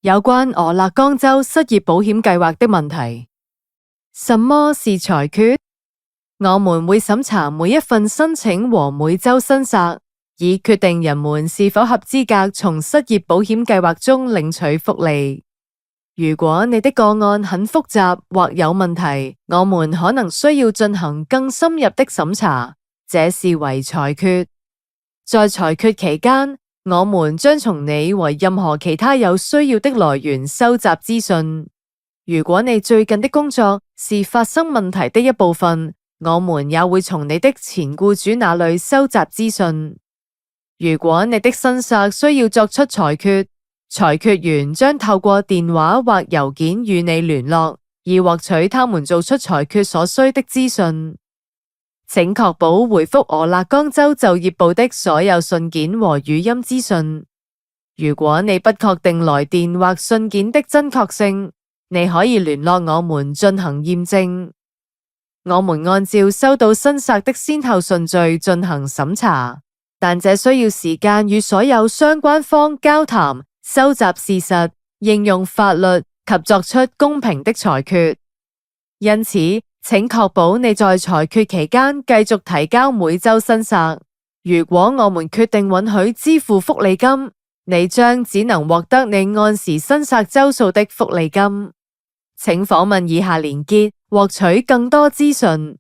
有關俄勒岡州失業保險計劃的問題。什麼是裁決？我們會審查每一份申請和每週申索，以決定人們是否合資格從失業保險計劃中領取福利。如果你的個案很複雜或有問題，我們可能需要進行更深入的審查，這視為裁決。在裁決期間，我們將從你和任何其他有需要的來源收集資訊。如果你最近的工作是發生問題的一部分，我們也會從你的前僱主那裡收集資訊。如果你的申索需要作出裁決，裁決員將透過電話或郵件與你聯絡，以獲取他們做出裁決所需的資訊。請確保回覆俄勒岡州就業部的所有信件和語音資訊。如果你不確定來電或信件的真確性，你可以聯絡我們進行驗證。我們按照收到申索的先後順序進行審查，但這需要時間與所有相關方交談、收集事實、應用法律及作出公平的裁決。因此，請確保你在裁決期間繼續提交每週申索。如果我們決定允許支付福利金，你將只能獲得你按時申索週數的福利金。請訪問以下連結，獲取更多資訊。